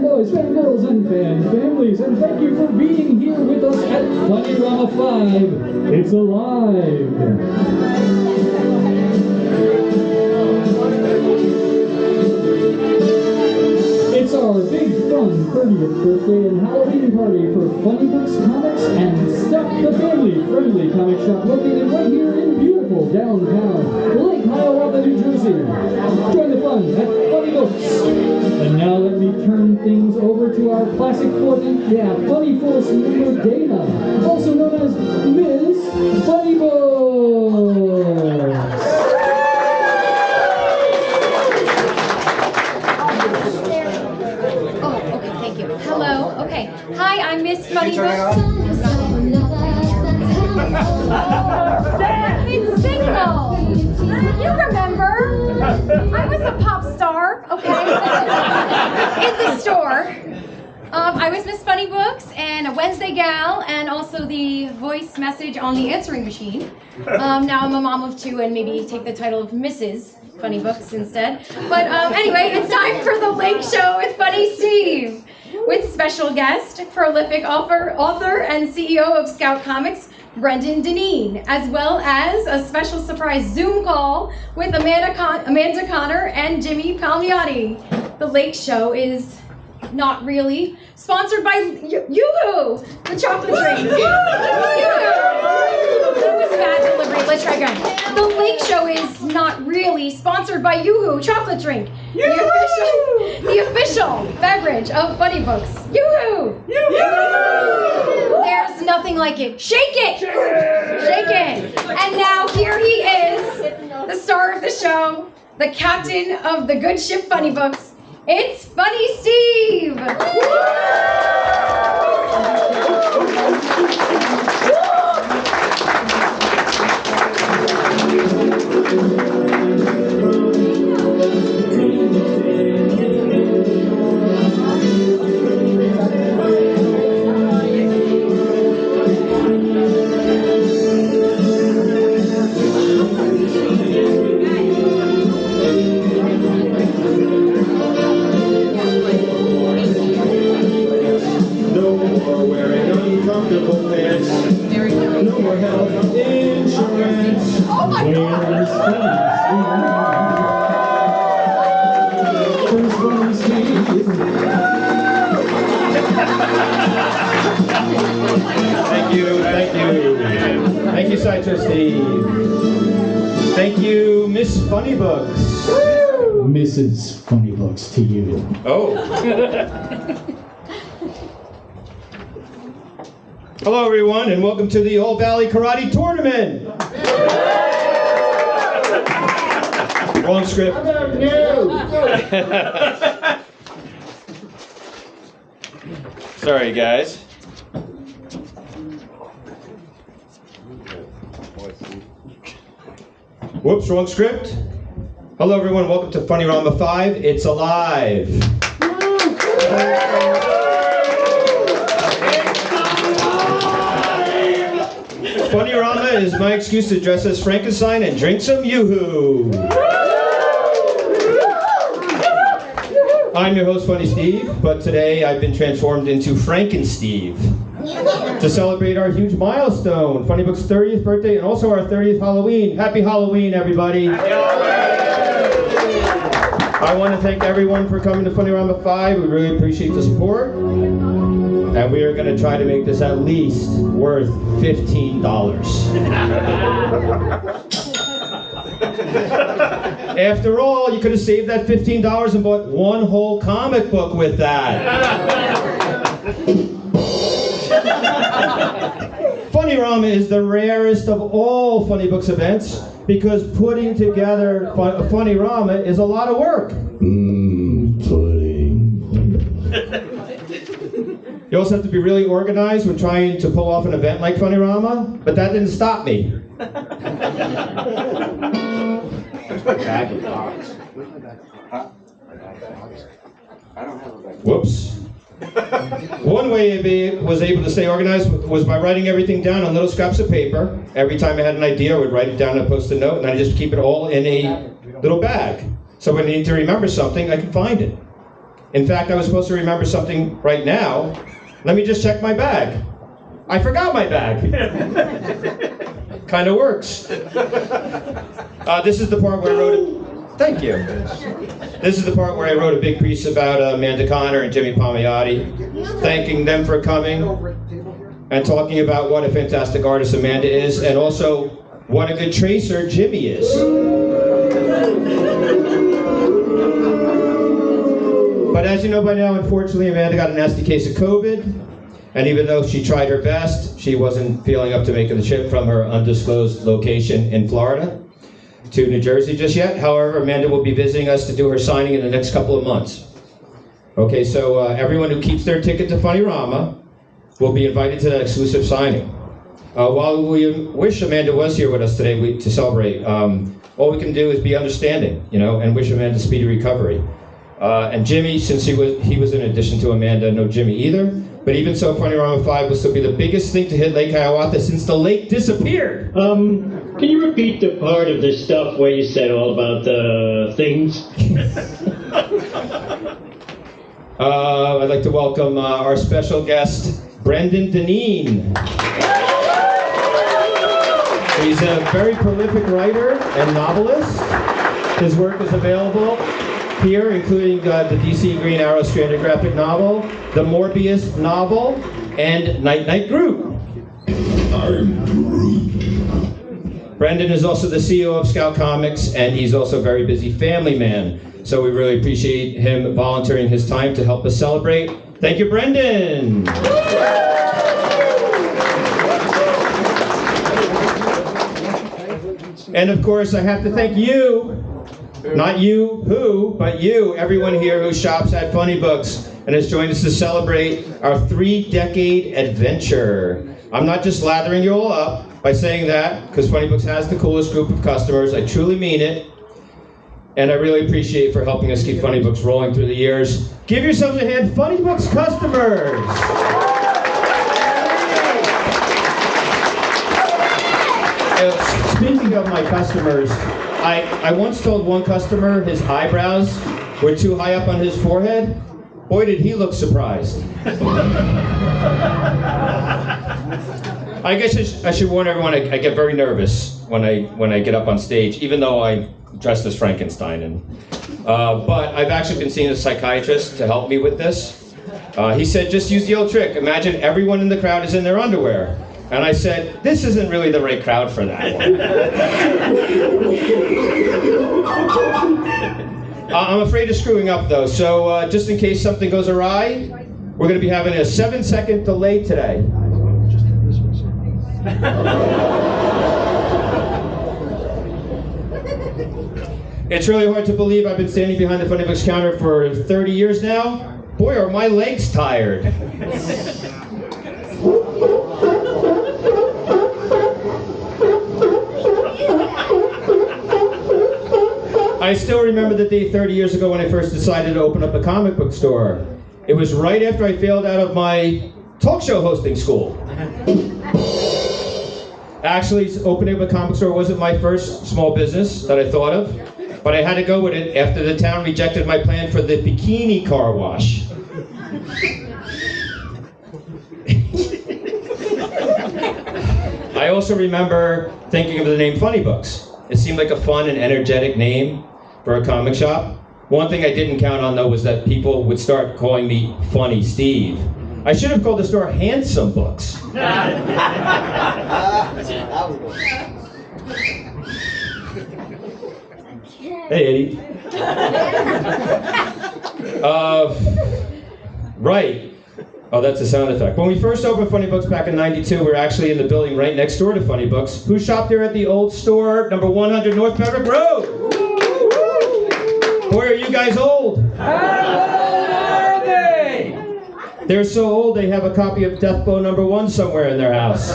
fanboys, fangirls, and fan families, and thank you for being here with us at Funnyramafive. It's alive! It's our big fun 30th birthday and Halloween party for Funny Books Comics and Stuff, the family-friendly comic shop located right here in beautiful downtown Lake Hiawatha, New Jersey. Join the fun at Funny Books. And now let me turn things over to our classic Funny Force member Dana, also known as Miss Funny Books. Hello. Okay. Hi, I'm Miss Funny Books. It's single. You remember? I was a pop star, okay? In the store. I was Miss Funny Books and a Wednesday gal and also the voice message on the answering machine. Now I'm a mom of two and maybe take the title of Mrs. Funny Books instead. But anyway, it's time for the Lake Show with FrankenSteve. With special guest, prolific author and CEO of Scout Comics, Brendan Deneen, as well as a special surprise Zoom call with Amanda Connor and Jimmy Palmiotti. The Lake Show is not really sponsored by Yoo-Hoo, the chocolate drink. That was bad delivery. Let's try again. The Lake Show is not really sponsored by Yoo-Hoo chocolate drink. The official beverage of Funny Books. Yoo-Hoo! There's nothing like it. Shake it! Shake it! And now here he is, the star of the show, the captain of the good ship Funny Books. It's FrankenSteve! Thank you, Sideshow Steve. Thank you, Miss Funny Books. Mrs. Funny Books to you. Oh. Hello, everyone, and welcome to the All Valley Karate Tournament. Wrong script. Sorry, guys. Whoops, wrong script. Hello, everyone. Welcome to Funnyramafive. It's alive. Funnyrama is my excuse to dress as Frankenstein and drink some Yoo-Hoo. I'm your host, FrankenSteve, but today I've been transformed into FrankenSteve to celebrate our huge milestone, Funny Books' 30th birthday, and also our 30th Halloween. Happy Halloween, everybody! Happy Halloween! I want to thank everyone for coming to Funnyramafive. We really appreciate the support, and we are going to try to make this at least worth $15. After all, you could have saved that $15 and bought one whole comic book with that. Funnyrama is the rarest of all Funny Books events because putting together a Funnyrama is a lot of work. You also have to be really organized when trying to pull off an event like Funnyrama, but that didn't stop me. Whoops. One way I was able to stay organized was by writing everything down on little scraps of paper. Every time I had an idea, I would write it down and post a note, and I just keep it all in a little bag. So when I need to remember something, I can find it. In fact, I was supposed to remember something right now. Let me just check my bag. I forgot my bag. Kind of works. This is the part where I wrote thank you. This is the part where I wrote a big piece about Amanda Connor and Jimmy Palmiotti, thanking them for coming and talking about what a fantastic artist Amanda is, and also what a good tracer Jimmy is. But as you know by now, unfortunately, Amanda got a nasty case of COVID, and even though she tried her best, she wasn't feeling up to making the trip from her undisclosed location in Florida to New Jersey just yet. However, Amanda will be visiting us to do her signing in the next couple of months. Okay, so everyone who keeps their ticket to Funnyrama will be invited to that exclusive signing. While we wish Amanda was here with us today to celebrate, all we can do is be understanding, and wish Amanda speedy recovery. And Jimmy, since he was in addition to Amanda, no Jimmy either. But even so, Funnyramafive will still be the biggest thing to hit Lake Hiawatha since the lake disappeared. Can you repeat the part of the stuff where you said all about the things? I'd like to welcome our special guest, Brendan Deneen. He's a very prolific writer and novelist. His work is available here, including the DC Green Arrow Stranded graphic novel, the Morbius novel, and Night Night Groot. I'm Groot. Brendan is also the CEO of Scout Comics, and he's also a very busy family man. So we really appreciate him volunteering his time to help us celebrate. Thank you, Brendan. And of course, I have to thank you. Not you who, but you, everyone here who shops at Funny Books and has joined us to celebrate our 3-decade adventure. I'm not just lathering you all up by saying that, because Funny Books has the coolest group of customers. I truly mean it. And I really appreciate you for helping us keep Funny Books rolling through the years. Give yourselves a hand, Funny Books customers! Speaking of my customers, I once told one customer his eyebrows were too high up on his forehead. Boy, did he look surprised. I guess I should warn everyone, I get very nervous when I get up on stage, even though I dressed as Frankenstein. But I've actually been seeing a psychiatrist to help me with this. He said, just use the old trick. Imagine everyone in the crowd is in their underwear. And I said, this isn't really the right crowd for that one. I'm afraid of screwing up though, so just in case something goes awry, we're going to be having a 7-second delay today. It's really hard to believe I've been standing behind the Funny Books counter for 30 years now. Boy, are my legs tired. I still remember the day 30 years ago when I first decided to open up a comic book store. It was right after I failed out of my talk show hosting school. Actually, opening up a comic store wasn't my first small business that I thought of, but I had to go with it after the town rejected my plan for the bikini car wash. I also remember thinking of the name Funny Books. It seemed like a fun and energetic name for a comic shop. One thing I didn't count on though was that people would start calling me Funny Steve. I should have called the store Handsome Books. Hey, Eddie. Right. Oh, that's a sound effect. When we first opened Funny Books back in '92, we were actually in the building right next door to Funny Books. Who shopped there at the old store, number 100 North Pembroke Road? Boy, are you guys old? How old are they? They're so old they have a copy of Death Blow number 1 somewhere in their house.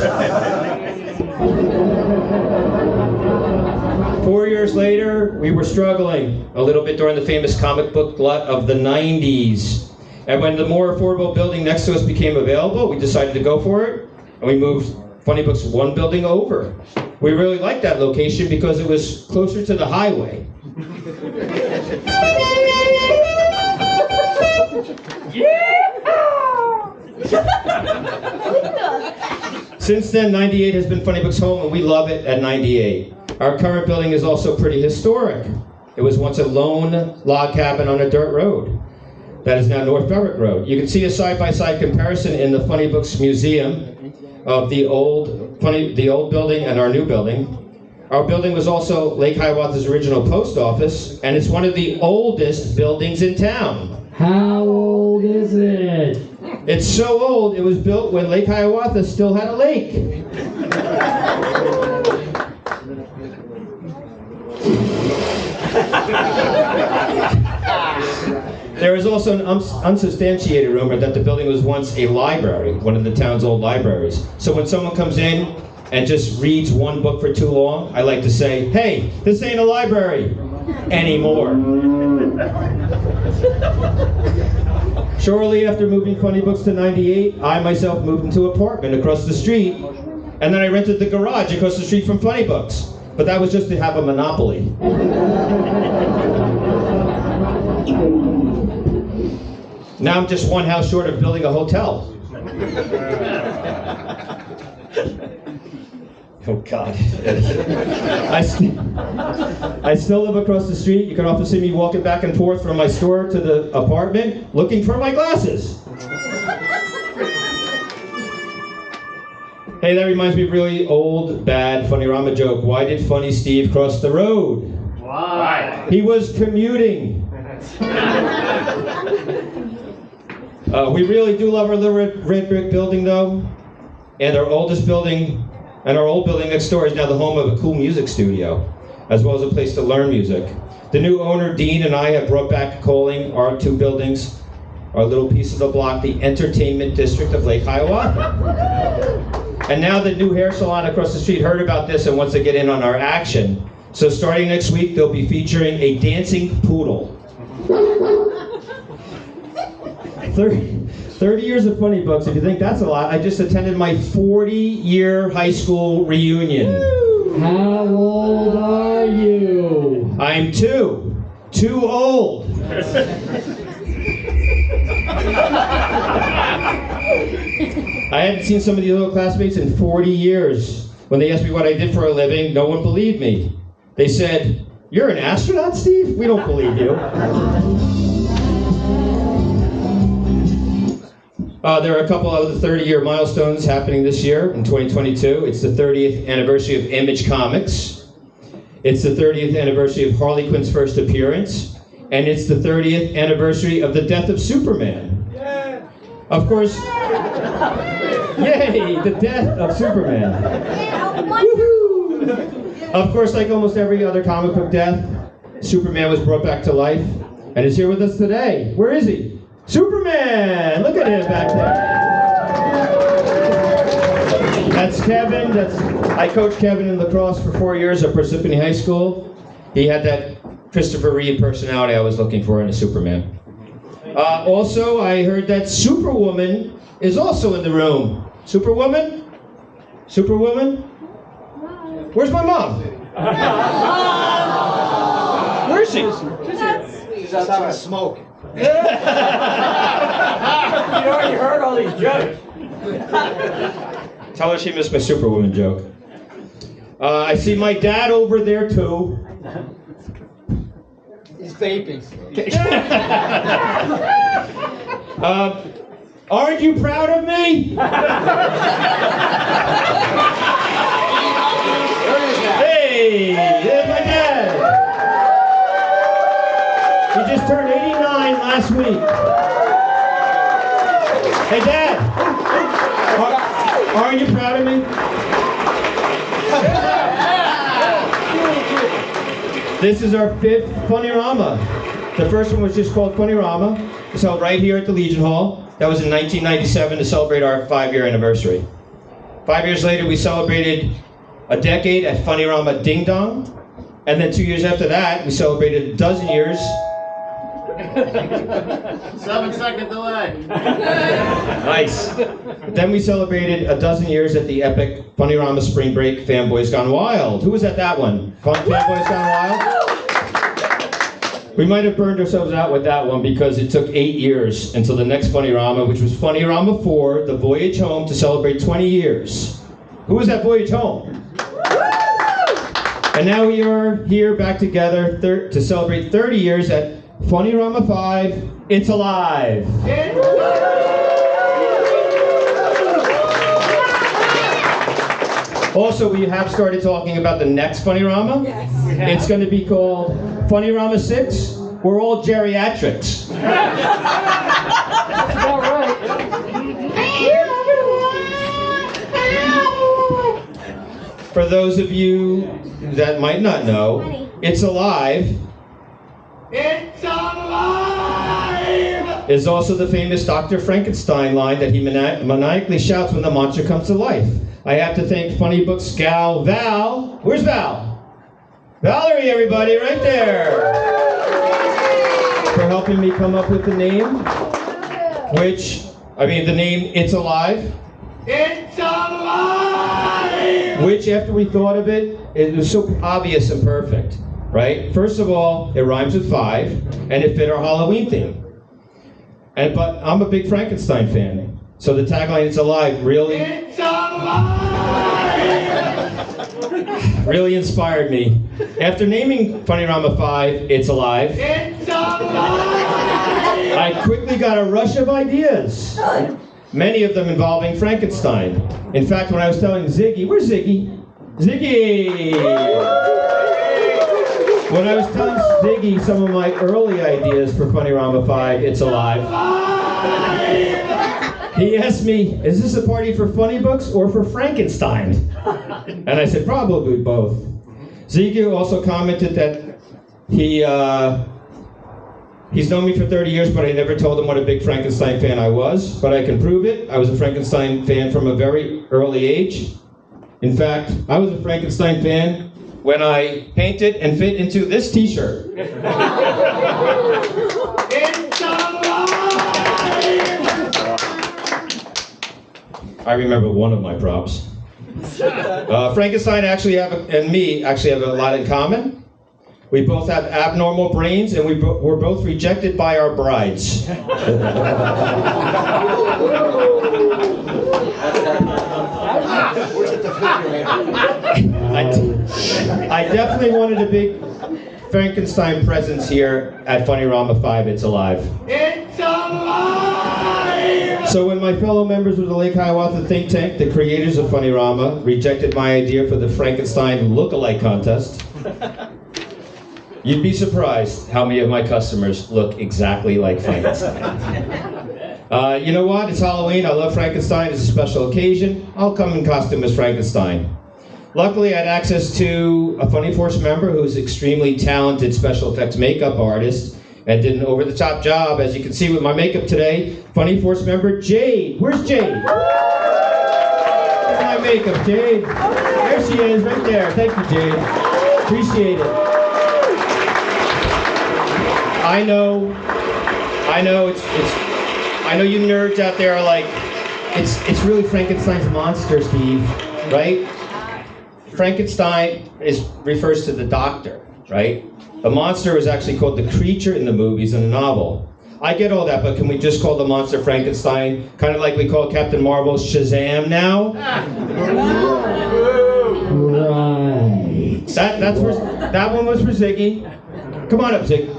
4 years later, we were struggling a little bit during the famous comic book glut of the '90s. And when the more affordable building next to us became available, we decided to go for it, and we moved Funny Books 1 building over. We really liked that location because it was closer to the highway. Since then, 98 has been Funny Books' home, and we love it at 98. Our current building is also pretty historic. It was once a lone log cabin on a dirt road. That is now North Berwick Road. You can see a side-by-side comparison in the Funny Books Museum of the old building and our new building. Our building was also Lake Hiawatha's original post office, and it's one of the oldest buildings in town. How old is it? It's so old, it was built when Lake Hiawatha still had a lake. There is also an unsubstantiated rumor that the building was once a library, one of the town's old libraries. So when someone comes in and just reads one book for too long, I like to say, hey, this ain't a library anymore. Shortly after moving Funny Books to 98, I myself moved into an apartment across the street, and then I rented the garage across the street from Funny Books. But that was just to have a monopoly. Now I'm just one house short of building a hotel. Oh God. I still live across the street. You can often see me walking back and forth from my store to the apartment looking for my glasses. Hey, that reminds me of a really old, bad Funnyrama joke. Why did Funny Steve cross the road? Why? He was commuting. We really do love our little red brick building, though. And our oldest building, and our old building next door is now the home of a cool music studio, as well as a place to learn music. The new owner, Dean, and I have brought back calling our two buildings, our little piece of the block, the entertainment district of Lake Hiawatha. And now the new hair salon across the street heard about this and wants to get in on our action. So starting next week, they'll be featuring a dancing poodle. 30 years of Funny Books, if you think that's a lot. I just attended my 40-year high school reunion. How old are you? I'm too old. I hadn't seen some of the little classmates in 40 years. When they asked me what I did for a living, no one believed me. They said, "You're an astronaut, Steve? We don't believe you." There are a couple of the 30-year milestones happening this year in 2022. It's the 30th anniversary of Image Comics. It's the 30th anniversary of Harley Quinn's first appearance. And it's the 30th anniversary of the death of Superman. Yeah. Of course, yay, the death of Superman. Woohoo! Of course, like almost every other comic book death, Superman was brought back to life and is here with us today. Where is he? Superman! Look at him back there. That's Kevin. I coached Kevin in lacrosse for 4 years at Parsippany High School. He had that Christopher Reeve personality I was looking for in a Superman. Also, I heard that Superwoman is also in the room. Superwoman? Superwoman? Where's my mom? Where is she? She's outside smoking. You already heard all these jokes. Tell her she missed my Superwoman joke. I see my dad over there too. He's vaping. Aren't you proud of me? Hey, there's my dad. He just turned 89 last week. Hey, Dad. Aren't you proud of me? This is our 5th Funnyrama. The first one was just called Funnyrama. It was held right here at the Legion Hall. That was in 1997 to celebrate our 5-year anniversary. 5 years later, we celebrated a decade at Funnyrama Ding Dong. And then 2 years after that, we celebrated a dozen years. 7-second delay. Nice. Then we celebrated a dozen years at the epic Funnyrama Spring Break Fanboys Gone Wild. Who was at that one? Fanboys Gone Wild? We might have burned ourselves out with that one because it took 8 years until the next Funnyrama, which was Funnyrama 4, The Voyage Home, to celebrate 20 years. Who was at Voyage Home? And now we are here back together to celebrate 30 years at Funnyramafive. It's alive. Also, we have started talking about the next Funnyrama. Yes. It's going to be called Funnyrama 6. We're all geriatrics. All right. For those of you that might not know, It's Alive. It's alive! Is also the famous Dr. Frankenstein line that he maniacally shouts when the monster comes to life. I have to thank Funny Books gal Val. Where's Val? Valerie, everybody, right there. For helping me come up with the name, the name It's Alive. It's alive! Which, after we thought of it, it was so obvious and perfect, right? First of all, it rhymes with 5, and it fit our Halloween theme. But I'm a big Frankenstein fan, so the tagline "It's alive" really really inspired me. After naming Funnyramafive, "It's alive," I quickly got a rush of ideas. Many of them involving Frankenstein. In fact, when I was telling Ziggy, where's Ziggy? Ziggy! When I was telling Ziggy some of my early ideas for Funnyramafive, It's Alive, he asked me, is this a party for funny books or for Frankenstein? And I said, probably both. Ziggy also commented that he's known me for 30 years, but I never told him what a big Frankenstein fan I was. But I can prove it. I was a Frankenstein fan from a very early age. In fact, I was a Frankenstein fan when I painted and fit into this t-shirt. It's alive! I remember one of my props. Frankenstein and me actually have a lot in common. We both have abnormal brains, and we're both rejected by our brides. I definitely wanted a big Frankenstein presence here at Funnyramafive. It's alive. It's alive! So when my fellow members of the Lake Hiawatha think tank, the creators of Funnyrama, rejected my idea for the Frankenstein look-alike contest, you'd be surprised how many of my customers look exactly like Frankenstein. You know what? It's Halloween. I love Frankenstein. It's a special occasion. I'll come in costume as Frankenstein. Luckily, I had access to a Funny Force member who's extremely talented special effects makeup artist and did an over-the-top job, as you can see with my makeup today. Funny Force member Jade. Where's Jade? Where's my makeup, Jade? There she is, right there. Thank you, Jade. Appreciate it. I know I know you nerds out there are like, it's really Frankenstein's monster, Steve, right? Frankenstein refers to the doctor, right? The monster is actually called the creature in the movies and the novel. I get all that, but can we just call the monster Frankenstein? Kind of like we call Captain Marvel's Shazam now? Right. That one was for Ziggy. Come on up, Ziggy.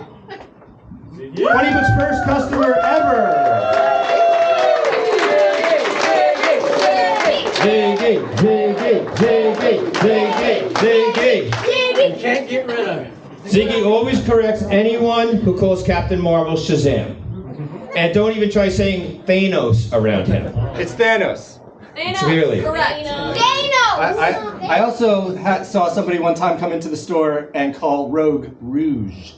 Funny Books' first customer ever. Ziggy, Ziggy, Ziggy, Ziggy, Ziggy. You can't get rid of it. Ziggy always corrects anyone who calls Captain Marvel Shazam. And don't even try saying Thanos around him. It's Thanos. Really? Correct. I also saw somebody one time come into the store and call Rogue Rouge.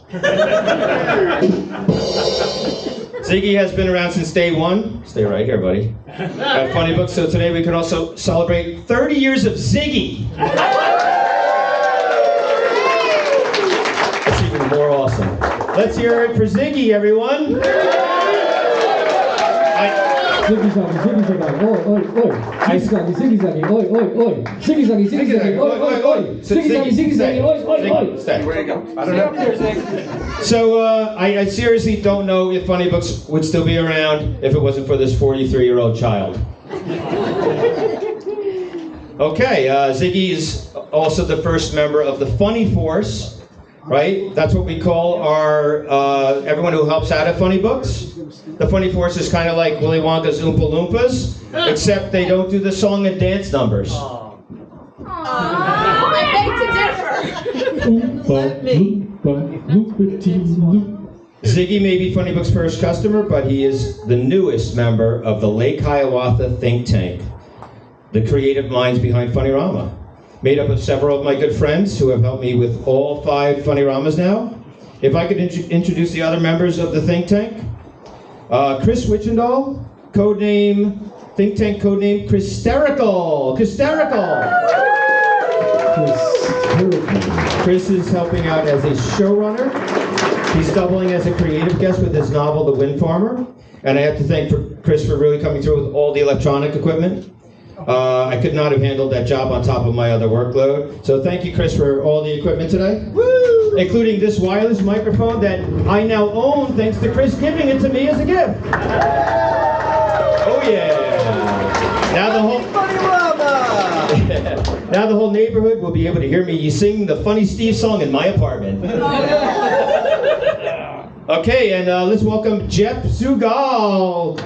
Ziggy has been around since day one. Stay right here, buddy. At Funny Books, so today we can also celebrate 30 years of Ziggy. That's even more awesome. Let's hear it for Ziggy, everyone. Ziggy Zaggy, Ziggy Zaggy, oi, oi, oi. Ziggy Zaggy, oi, oi, oi. Ziggy Zaggy, Ziggy Zaggy, oi, oi, oi. Ziggy Zaggy, Ziggy Zaggy, oi, oi, oi. Stay. Where you go? I don't know. So I seriously don't know if Funny Books would still be around if it wasn't for this 43-year-old child. Okay, Ziggy is also the first member of the Funny Force, right? That's what we call our everyone who helps out at Funny Books. The Funny Force is kind of like Willy Wonka's Oompa Loompas, except they don't do the song and dance numbers. I beg to differ. Ziggy may be Funny Book's first customer, but he is the newest member of the Lake Hiawatha think tank, the creative minds behind Funnyrama, made up of several of my good friends who have helped me with all 5 Funnyramas now. If I could introduce the other members of the think tank. Chris Witchendall, think tank codename Christerical. Chris is helping out as a showrunner. He's doubling as a creative guest with his novel, The Wind Farmer. And I have to thank Chris for really coming through with all the electronic equipment. I could not have handled that job on top of my other workload. So thank you, Chris, for all the equipment today. Woo! Including this wireless microphone that I now own thanks to Chris giving it to me as a gift. Oh yeah! Now the whole neighborhood will be able to hear me sing the FrankenSteve song in my apartment. Okay, and let's welcome Jeff Zugal.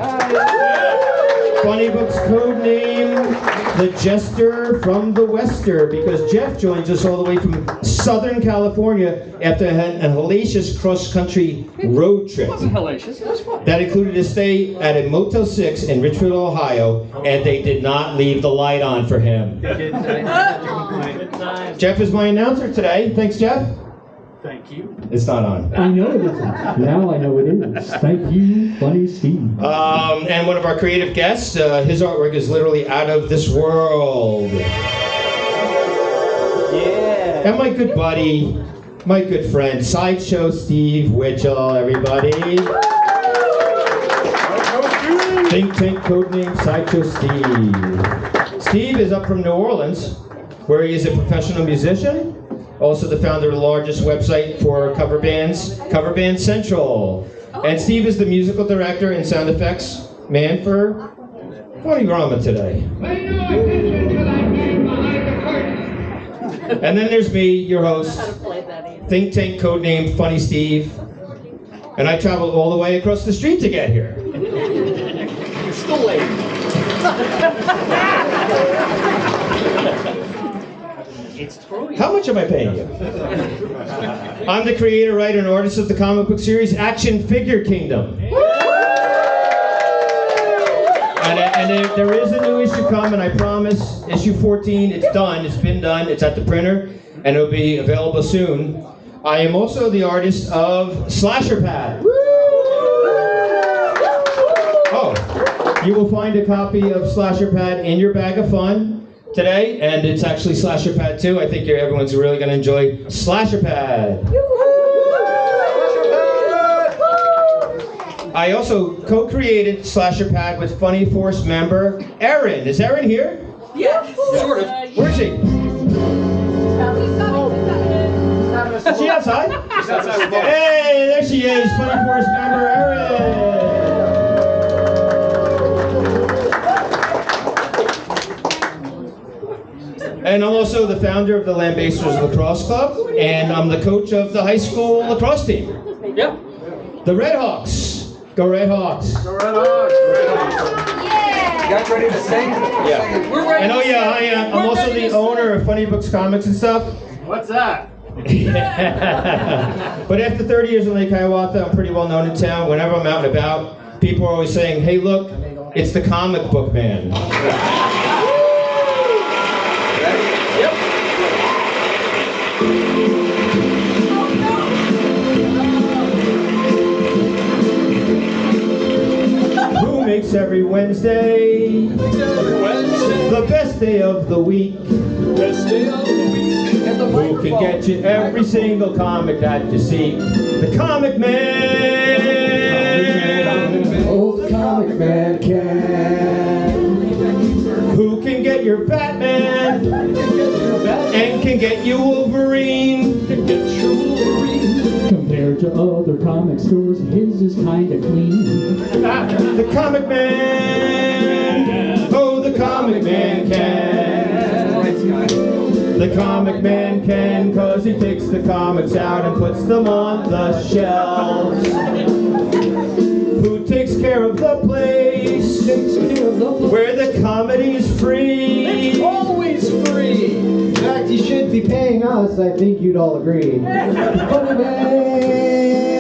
Funny Book's code name, the Jester from the Wester, because Jeff joins us all the way from Southern California after a hellacious cross-country road trip. It wasn't hellacious, it was fun. That included a stay at a Motel 6 in Richfield, Ohio, and they did not leave the light on for him. Jeff is my announcer today. Thanks, Jeff. Thank you. It's not on. I know it isn't. Now I know it is. Thank you, FrankenSteve. And one of our creative guests, his artwork is literally out of this world. Yeah. And my good buddy, my good friend, Sideshow Steve Witchell, everybody. Think tank codename Sideshow Steve. Steve is up from New Orleans, where he is a professional musician. Also the founder of the largest website for cover bands, Cover Band Central. And Steve is the musical director and sound effects man for Funnyrama today. Pay no attention to that man behind the curtain. And then there's me, your host, think tank codename FrankenSteve. And I traveled all the way across the street to get here. You're still late. How much am I paying you? I'm the creator, writer, and artist of the comic book series Action Figure Kingdom. And there is a new issue coming, I promise. Issue 14, it's done, it's been done, it's at the printer, and it'll be available soon. I am also the artist of Slasher Pad. Oh, you will find a copy of Slasher Pad in your bag of fun today, and it's actually Slasher Pad 2. I think everyone's really going to enjoy Slasher Pad. I also co-created Slasher Pad with Funny Force member Erin. Is Erin here? Yes. Sort of. Where is she? Is she outside? She's outside with Dad. Hey, there she is, Funny Force member Erin. And I'm also the founder of the Lambasters Lacrosse Club, and I'm the coach of the high school lacrosse team. Yep. The Red Hawks. Go Red Hawks. Go Red Hawks. You guys ready to sing? Yeah. We're ready. And oh yeah, I'm also the owner of Funny Books Comics and stuff. What's that? But after 30 years in Lake Hiawatha, I'm pretty well known in town. Whenever I'm out and about, people are always saying, hey look, it's the comic book man. Who makes every Wednesday the best day of the week? Best day of the week. At the Who can get you every single comic that you seek? The Comic Man! Oh, the comic man can. Who can get your Batman? And can get you Wolverine? Compared to other comic stores, his is kinda clean. The Comic Man! Oh, the Comic Man can. The comic man can, 'cause he takes the comics out and puts them on the shelves. Who takes care of the place? Where the comedy's free. Always free. In fact, you should be paying us, I think you'd all agree. Funny man.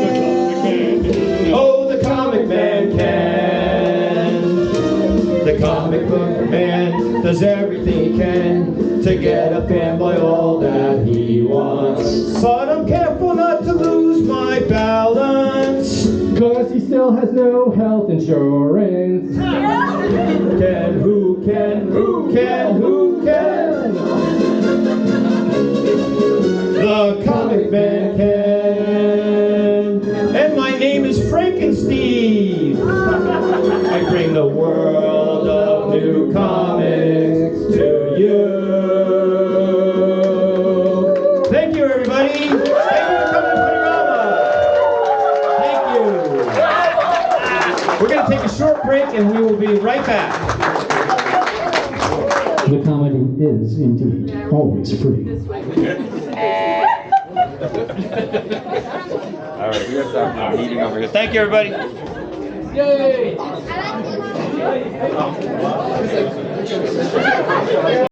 Oh, the comic man can. The comic book man does everything he can to get a fanboy all that he wants. But I'm careful not to lose my balance, 'Cause he still has no health insurance. Can, who can, who can, who can? The comic man can. And my name is FrankenSteve. I bring the world of new comics to you. Thank you, everybody. Thank you for coming to Funnyrama. Thank you. We're going to take a short break and we will be right back. The comedy is indeed always free. All right, we got to start meeting over here. Thank you, everybody. Yay!